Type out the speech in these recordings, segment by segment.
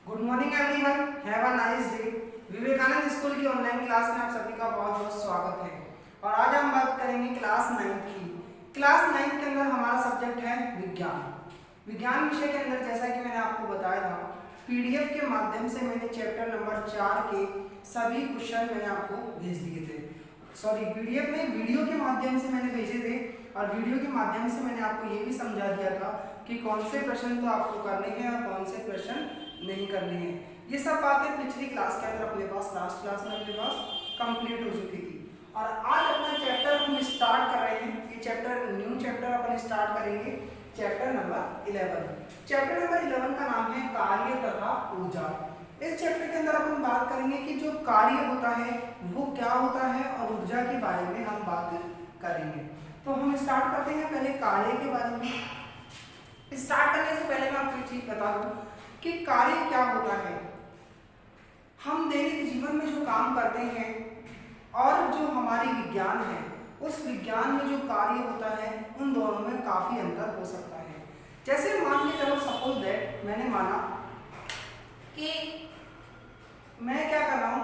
Good morning everyone, have a nice day. Vivekananda school की online class में आप सभी का बहुत बहुत स्वागत है। और आज हम बात करेंगे क्लास 9 की। क्लास 9 के अंदर हमारा सब्जेक्ट है विज्ञान। विज्ञान विषय के अंदर जैसा कि मैंने आपको बताया था, पीडीएफ के माध्यम से मैंने चैप्टर नंबर 4 के सभी क्वेश्चन मैंने आपको भेज दिए थे। सॉरी, पीडीएफ में वीडियो के माध्यम से मैंने भेजे थे और वीडियो के माध्यम से मैंने आपको ये भी समझा दिया था कि कौन से प्रश्न तो आपको करने हैं और कौन से प्रश्न नहीं करनी है। ये सब बातें पिछली क्लास के अंदर अपने पास लास्ट क्लास में अपने पास कंप्लीट हो चुकी थी। और आज अपना चैप्टर हम स्टार्ट कर रहे हैं। ये चैप्टर न्यू चैप्टर अपन स्टार्ट करेंगे, चैप्टर नंबर 11। चैप्टर नंबर 11 का नाम है कार्य तथा ऊर्जा। इस चैप्टर के अंदर अपन बात करेंगे कि जो कार्य होता है वो क्या होता है और ऊर्जा के बारे में हम बात करेंगे। तो हम स्टार्ट करते हैं पहले कार्य के बारे में। स्टार्ट करने से पहले मैं आपको एक चीज बता दूं कि कार्य क्या होता है। हम दैनिक जीवन में जो काम करते हैं और जो हमारी विज्ञान है, उस विज्ञान में जो कार्य होता है उन दोनों में काफी अंतर हो सकता है। जैसे मान के चलो, सपोज दैट मैंने माना कि मैं क्या कर रहा हूं,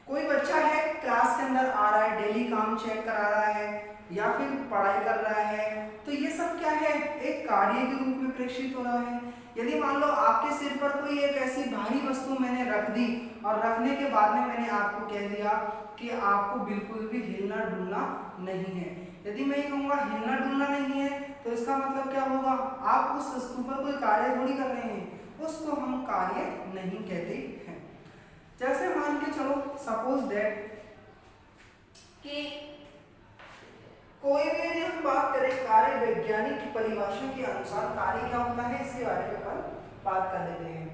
कोई बच्चा है क्लास के अंदर आ रहा है, डेली काम चेक करा रहा है या फिर पढ़ाई कर रहा है, तो ये सब क्या है, एक कार्य के रूप में प्रेषित हो रहा है। यदि मान लो आपके सिर पर कोई एक ऐसी भारी वस्तु मैंने रख दी और रखने के बाद में मैंने आपको कह दिया कि आपको बिल्कुल भी हिलना डुलना नहीं है। यदि मैं ये कहूँगा हिलना डुलना नहीं है, तो इसका मतलब क्या होगा, आप उस वस्तु पर कोई कार्य थोड़ी कर रहे हैं, उसको हम कार्य नहीं कहते हैं। जैसे मान के चलो, सपोज दैट कि कोई भी यदि हम बात करें कार्य वैज्ञानिक की परिभाषा के अनुसार कार्य क्या होता है, इसके बारे में अपन बात कर लेते हैं।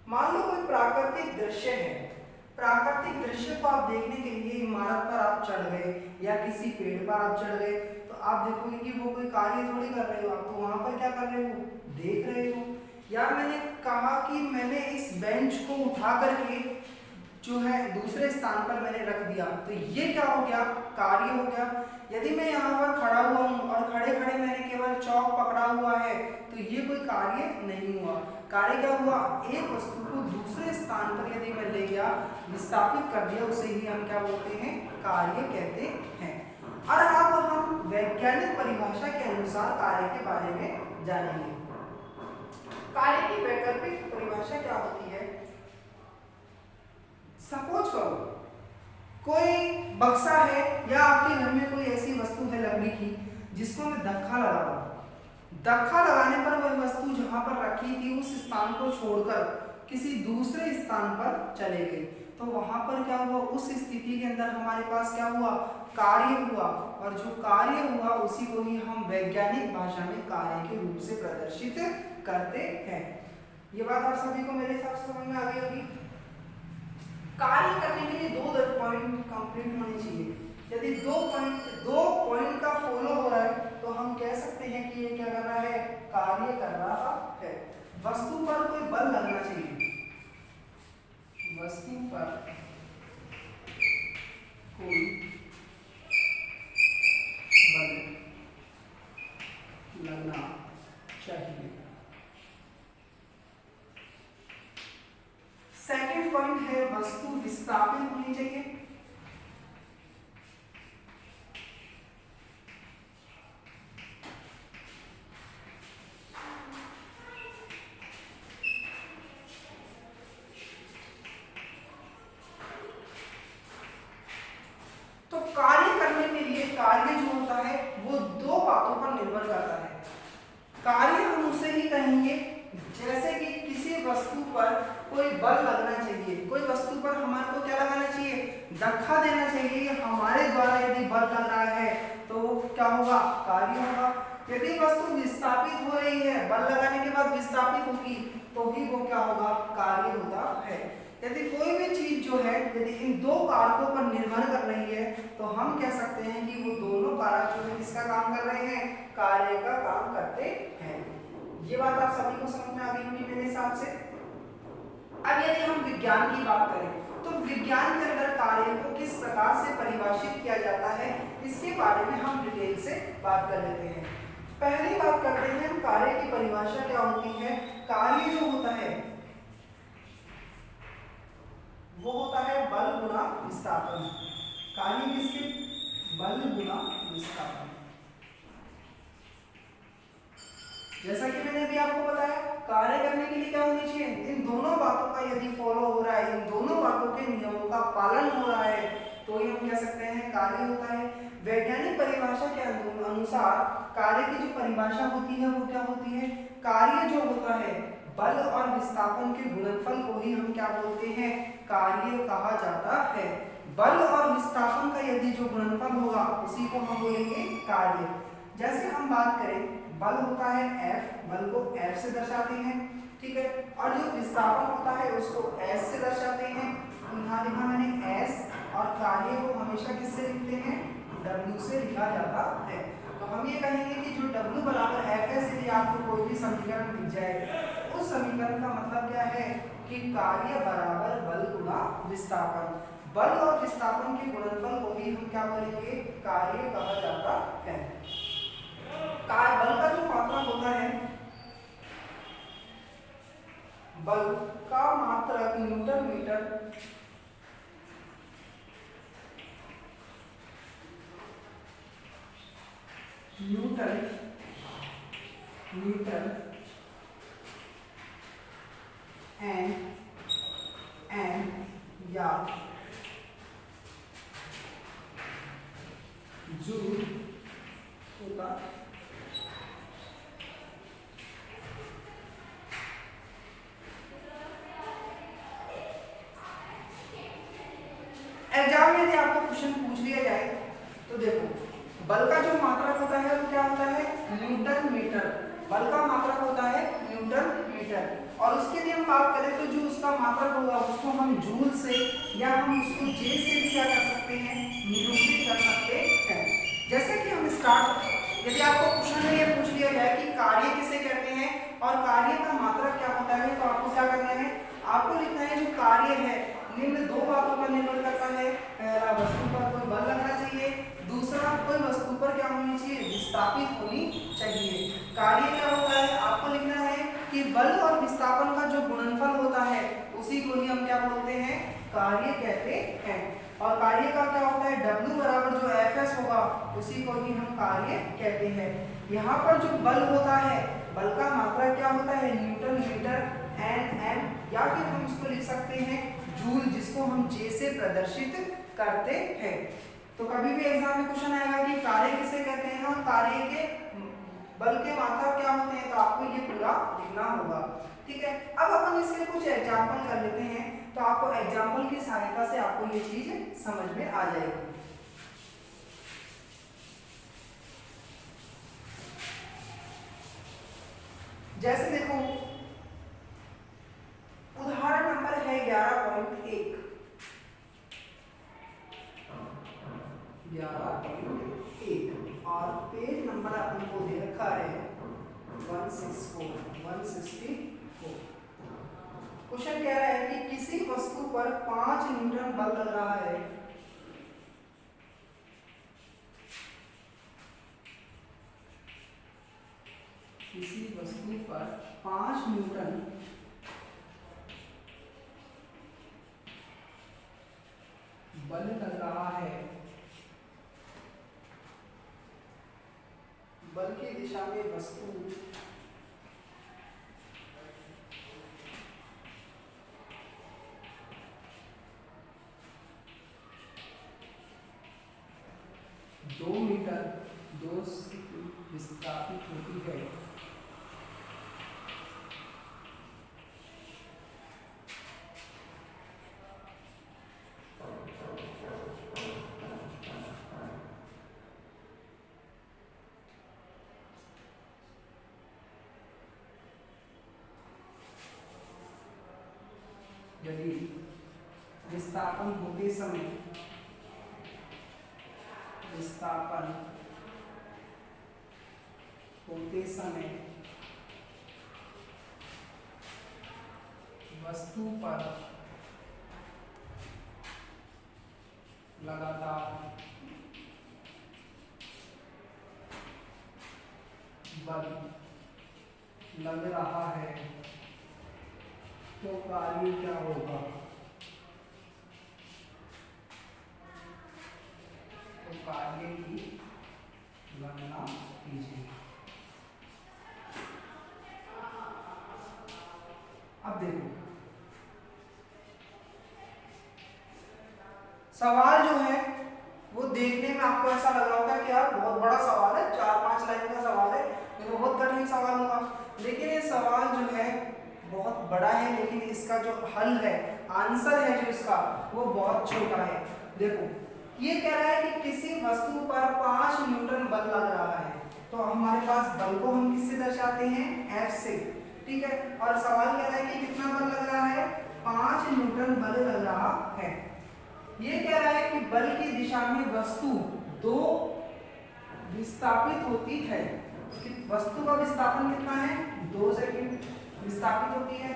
मान लो कोई प्राकृतिक दृश्य है। प्राकृतिक दृश्य को आप देखने के लिए इमारत पर आप चढ़ गए या किसी पेड़ पर आप चढ़ गए, तो आप देखोगे कि वो कोई कार्य थोड़ी कर रहे हो, आप तो वहां पर क्या कर रहे हो, देख रहे हो। या मैंने कहा कि मैंने इस बेंच को उठा करके जो है दूसरे स्थान पर मैंने रख दिया, तो ये क्या हो गया, कार्य हो गया। यदि मैं यहाँ पर खड़ा हुआ हूँ और खड़े खड़े मैंने केवल चौक पकड़ा हुआ है, तो ये कोई कार्य नहीं हुआ। कार्य क्या हुआ, एक वस्तु को दूसरे स्थान पर यदि मैं ले गया, विस्थापित कर दिया, उसे ही हम क्या बोलते हैं, कार्य कहते हैं। और अब हम वैज्ञानिक परिभाषा के अनुसार कार्य के बारे में जानेंगे। कार्य की वैकल्पिक परिभाषा क्या होती है। सपोज करो कोई बक्सा है या आपके घर में कोई ऐसी वस्तु है लकड़ी की जिसको मैं धक्का लगा रहा हूं। धक्का लगाने पर वह वस्तु जहां पर रखी थी उस स्थान को छोड़कर किसी दूसरे स्थान पर चले गई, तो वहां पर क्या हुआ, उस स्थिति के अंदर हमारे पास क्या हुआ, कार्य हुआ। और जो कार्य हुआ उसी को ही हम वैज्ञानिक भाषा में कार्य के रूप से प्रदर्शित करते हैं। ये बात आप सभी को मेरे हिसाब से समझ में आ गई होगी। कार्य करने के लिए दो पॉइंट कंप्लीट होने चाहिए। यदि दो पॉइंट का फॉलो हो रहा है तो हम कह सकते हैं कि ये क्या कर रहा है, कार्य कर रहा है। वस्तु पर कोई बल लगना चाहिए, वस्तु पर कोई बल लगना चाहिए। सेकंड पॉइंट है वस्तु विस्थापित होनी चाहिए। तो कार्य करने के लिए कार्य जो होता है वो दो बातों पर निर्भर करता है। कार्य हम उसे ही कहेंगे जैसे कि किसी वस्तु पर कोई बल लगना चाहिए। कोई वस्तु पर हमारे को क्या लगाना चाहिए, धक्का देना चाहिए। हमारे द्वारा यदि बल लग रहा है तो क्या होगा, कार्य होगा। यदि वस्तु विस्थापित हो रही है, बल लगाने के बाद विस्थापित होगी, तो ही वो क्या होगा, कार्य होता है। यदि कोई भी चीज जो है यदि इन दो कारकों पर निर्भर कर रही है, तो हम कह सकते हैं कि वो दोनों कारक जो है किसका काम कर रहे हैं, कार्य का काम करते हैं। ये बात आप सभी को समझ में आ गई होगी मेरे हिसाब से। अब यदि हम विज्ञान की बात करें तो विज्ञान के अंदर कार्य को किस प्रकार से परिभाषित किया जाता है, इसके बारे में हम डिटेल से बात कर लेते हैं। पहली बात करते हैं हम कार्य की परिभाषा क्या होती है। कार्य जो होता है जैसा कि मैंने अभी आपको बताया, कार्य करने के लिए क्या होनी चाहिए, इन दोनों बातों का यदि फॉलो हो रहा है, इन दोनों बातों के नियमों का पालन हो रहा है, तो ये हम कह सकते हैं कार्य होता है। वैज्ञानिक परिभाषा के अनुसार कार्य की जो परिभाषा होती है वो क्या होती है, कार्य जो होता है बल और विस्थापन के गुणनफल को ही हम क्या बोलते हैं, कार्य कहा जाता है। बल और विस्थापन का यदि जो गुणनफल होगा उसी को हम बोलेंगे कार्य। जैसे हम बात करें, बल होता है F, बल को F से दर्शाते हैं, ठीक है, और जो विस्थापन होता है उसको S से दर्शाते हैं। यहाँ लिखा मैंने S, और कार्य को हमेशा किससे लिखते हैं, W से लिखा जाता है। तो हम ये कहेंगे कि जो W बराबर Fs, यदि आपको कोई भी समीकरण दिख जाए, उस समीकरण का मतलब क्या है कि कार्य बराबर बल गुणा विस्थापन। बल और विस्थापन के गुणनफल को ही हम क्या बोलेंगे, कार्य कहा जाता है। बल का जो मात्रक होता है, बल का मात्रक न्यूटन मीटर एन या जूल होता है। एग्जाम में यदि आपको क्वेश्चन पूछ लिया जाए तो देखो, बल का जो मात्रक होता है वो क्या होता है, न्यूटन मीटर। बल का मात्रक होता है न्यूटन मीटर, और उसके लिए हम बात करें तो जो उसका मात्रक होगा उसको हम जूल से या हम उसको जे से भी क्या कर सकते हैं, निरूपित कर सकते हैं। जैसे कि हम स्टार्ट, यदि आपको क्वेश्चन में ये पूछ लिया जाए कि कार्य किसे कहते हैं और कार्य का मात्रक क्या होता है, तो आपको क्या करना है, आपको लिखना है जो कार्य है निम्न दो बातों पर निर्भर करता है। पहला, वस्तु पर कोई बल लगना चाहिए, दूसरा कोई वस्तु पर क्या होनी चाहिए, विस्थापित होनी चाहिए। कार्य क्या होता है, आपको लिखना है कि बल और विस्थापन का जो गुणनफल होता है उसी को ही हम क्या बोलते हैं, कार्य कहते हैं। और कार्य का क्या होता है, W बराबर जो Fs होगा उसी को ही हम कार्य कहते हैं। यहाँ पर जो बल होता है, बल का मात्रक क्या होता है, न्यूटन मीटर Nm, या फिर हम इसको लिख सकते हैं जूल, जिसको हम J से प्रदर्शित करते हैं। तो कभी भी एग्जाम में क्वेश्चन आएगा कि कार्य किसे कहते हैं और कार्य के बल के मात्रक क्या होते हैं, तो आपको ये पूरा लिखना होगा, ठीक है। अब अपन इसके कुछ एग्जाम्पल कर लेते हैं, तो आपको एग्जाम्पल की सहायता से आपको ये चीज समझ में आ जाएगी। जैसे देखो, उदाहरण नंबर है 11.1, 11.1 और पेज नंबर अपन को दे रखा है 164। क्वेश्चन कह रहा है कि किसी वस्तु पर 5 न्यूटन बल लग रहा है, किसी वस्तु पर 5 न्यूटन बल लग रहा है, बल की दिशा में वस्तु दो मीटर दो से विस्थापित होती है। यदि विस्थापन होते समय वस्तु पर लगातार बल लग रहा है, तो कार्य क्या होगा, तो कार्य की गणना कीजिए। अब देखो सवाल जो है वो देखने में आपको ऐसा लग रहा होगा कि यार बहुत बड़ा सवाल है, 4-5 लाइन का सवाल है, तो बहुत कठिन सवाल होगा। लेकिन ये सवाल जो है बहुत बड़ा है, लेकिन इसका जो हल है, आंसर है जो इसका, वो बहुत छोटा है। देखो ये कह रहा है कि किसी वस्तु पर 5 न्यूटन बल लग रहा है, तो हमारे पास बल को हम किससे दर्शाते हैं, F से, ठीक है। और सवाल कह रहा है कि कितना बल लग रहा है, 5 न्यूटन बल लग रहा है। ये कह रहा है कि बल की दिशा में वस्तु 2 विस्थापित होती है। वस्तु का विस्थापन कितना है, 2 सेकंड विस्थापित होती है।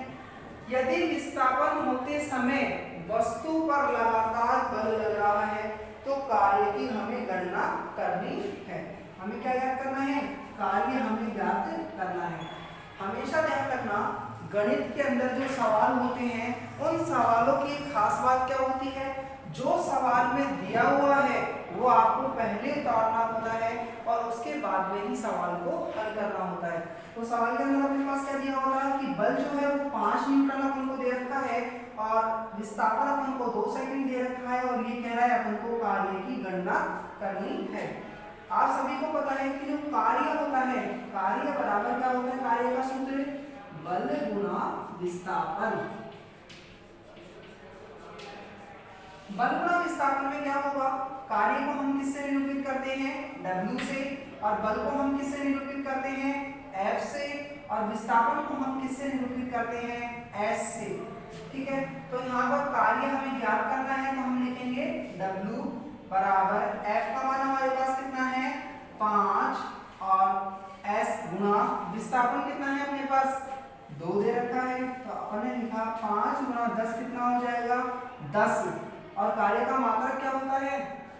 यदि विस्थापन होते समय वस्तु पर लगातार बल लग रहा है तो कार्य की हमें गणना करनी है। हमें क्या याद करना है, कार्य हमें ज्ञात करना है। हमेशा ध्यान रखना गणित के अंदर जो सवाल होते हैं उन सवालों की खास बात क्या होती है, जो सवाल में दिया हुआ है वो आपको पहले उतारना होता है और उसके बाद में ही सवाल को हल करना होता है। तो सवाल के अंदर अपने पास क्या दिया होता है कि बल जो है वो 5 न्यूटन अपन को दे रखा है और विस्थापन अपन को 2 सेकंड दे रखा है, और ये कह रहा है अपन को कार्य की गणना करनी है। आप सभी को पता है कि जो कार्य होता है, कार्य बराबर क्या होता है, कार्य का सूत्र बल गुणा विस्थापन। बल गुणा विस्थापन में क्या होगा, कार्य को हम किससे निरूपित करते हैं, W से, और बल को हम किससे निरूपित करते हैं, F से, और विस्थापन को हम किससे निरूपित करते हैं, S से, ठीक है। तो यहाँ पर कार्य हमें ज्ञात करना है, तो हम लिखेंगे W बराबर F का मान हमारे पास कितना है 5 और S गुणा विस्थापन कितना है अपने पास 2 दे रखा है, तो अपन ने लिखा 5 गुणा 10 कितना हो जाएगा 10। और कार्य का मात्रक क्या होता है,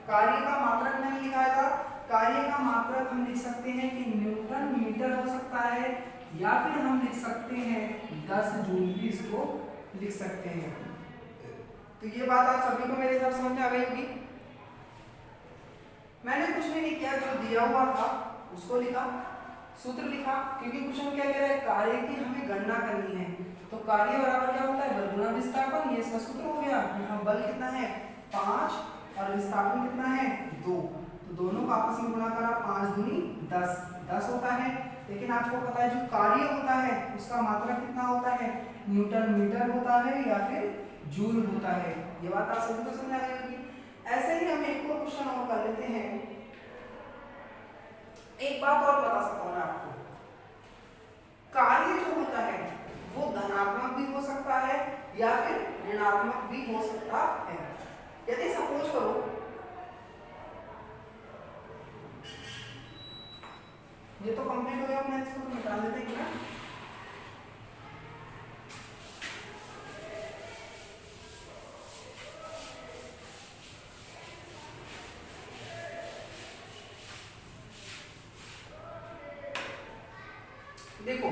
कार्य का मात्रक नहीं लिखा था, कार्य का मात्रक हम लिख सकते हैं कि न्यूटन मीटर हो सकता है, या फिर हम लिख सकते हैं 10 जूल भी इसको लिख सकते हैं। तो ये बात आप सभी को मेरे हिसाब से समझ में आ गई होगी। मैंने कुछ भी नहीं किया, जो दिया हुआ था उसको लिखा, सूत्र लिखा, क्योंकि क्वेश्चन क्या कह रहा है, कार्य की हमें गणना करनी है। तो कार्य बराबर क्या होता है, बल गुणा विस्थापन, ये इसका सूत्र हो गया। यहाँ बल कितना है 5 और विस्थापन कितना है 2, तो दोनों का आपस में गुणा करा, 5 दूनी 10 होता है। लेकिन आपको पता है जो कार्य होता है उसका मात्रक कितना होता है, न्यूटन मीटर होता है या फिर जूल होता है। ये बात आप सभी को समझ आ गई होगी। ऐसे ही हम एक और क्वेश्चन और कर लेते हैं। एक बात और बता सकता हूँ मैं आपको, कार्य जो होता है वो धनात्मक भी हो सकता है या फिर ऋणात्मक भी हो सकता है। यदि सपोज करो ये तो कंप्लीट हो गया, अपने इसको तो निकाल देते हैं ना। देखो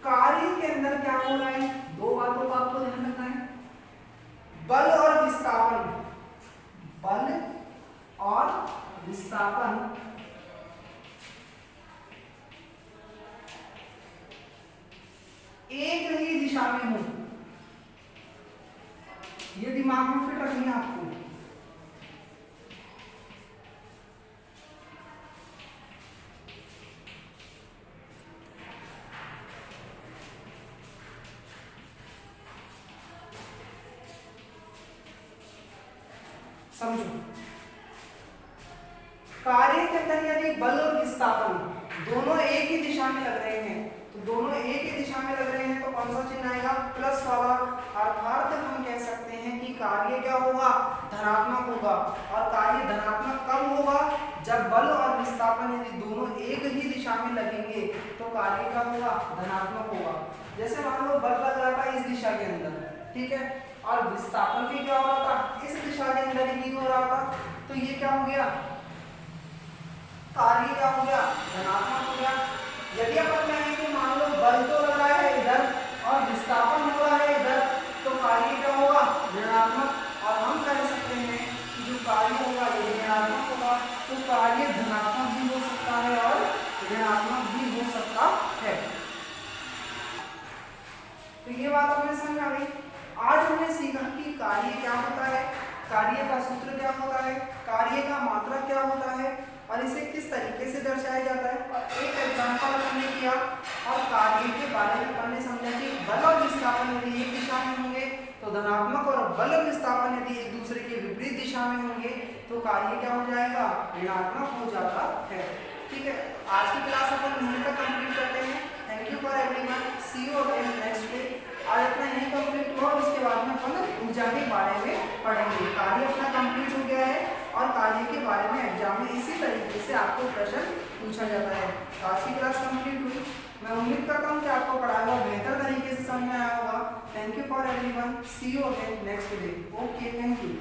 कार्य के अंदर क्या हो रहा है, 2 बातों का आपको ध्यान रखना है, बल और विस्थापन, बल और विस्थापन एक ही दिशा में हो, ये दिमाग में फिट रखनी है आपको। समझो, कार्य के अंदर यदि बल और विस्थापन दोनों एक ही दिशा में लग रहे हैं, तो दोनों एक ही दिशा में लग रहे हैं तो कौन सा चिन्ह आएगा, प्लस वाला। अर्थात हम कह सकते हैं कि कार्य क्या होगा, धनात्मक होगा। और कार्य धनात्मक कब होगा, जब बल और विस्थापन यदि दोनों एक ही दिशा में लगेंगे तो कार्य क्या होगा, धनात्मक होगा। जैसे मान लो बल लग रहा था इस दिशा के अंदर, ठीक है, और विस्थापन भी क्या हो रहा था, इस दिशा के अंदर ही हो रहा था, तो ये क्या हो गया, कार्य क्या हो गया, धनात्मक हो गया। यदि अपन कहें कि मान लो बल तो लग रहा है इधर और विस्थापन हो रहा है इधर, तो कार्य क्या होगा, ऋणात्मक। और हम कह सकते हैं कि जो कार्य होगा ये ऋणात्मक होगा, तो कार्य धनात्मक भी हो सकता है और ऋणात्मक भी हो सकता है। तो ये बात हमें समझ आ गई। आज हमने सीखा कि कार्य क्या होता है, कार्य का सूत्र क्या होता है, कार्य का मात्रक क्या होता है और इसे किस तरीके से दर्शाया जाता है, और एक एग्जांपल हमने किया और कार्य के बारे में हमने समझा कि बल और विस्थापन यदि एक दिशा में होंगे तो धनात्मक और बल और विस्थापन यदि एक दूसरे के विपरीत दिशा में होंगे तो कार्य क्या हो जाएगा, ऋणात्मक हो जाता है। ठीक है, आज की क्लास अपन यहीं तक कंप्लीट करते हैं। Thank you for everyone, see you again next day. आज अपना यही कंप्लीट हुआ और उसके बाद में अपन ऊर्जा के बारे में पढ़ेंगे। कार्य अपना कंप्लीट हो गया है और कार्य के बारे में एग्जाम में इसी तरीके से आपको प्रश्न पूछा जाता है। तो आज की क्लास कंप्लीट हुई। मैं उम्मीद करता हूँ कि आपको पढ़ाया हुआ बेहतर तरीके से समझ में आया होगा। Thank you for everyone, see you again next day. Okay, thank you.